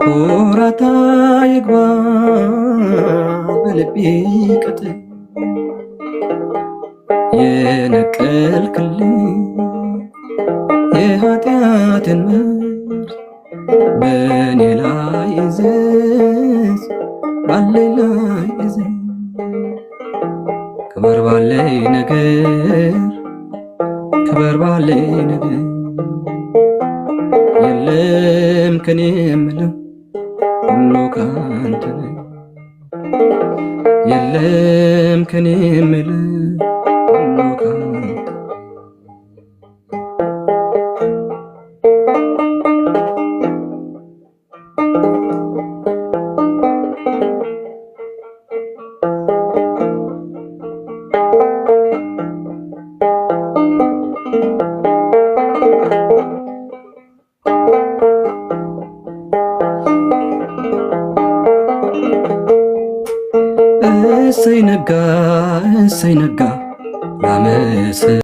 ኩራታ ይግባ በልቤ ቅጥር የነቀልክልኝ የኃጢአትን መርዝ በእኔ ላይ እዘዝ ባለኝ ላይ እዘዝ ክበር ባለኝ ነገር ክበር ባለኝ ነገር የለም ከኔ የምለው ሁሉ ካንተ ነው የለም ከኔ የምለው ሁሉ ካንተ እሰይ ነጋ ላመሰግን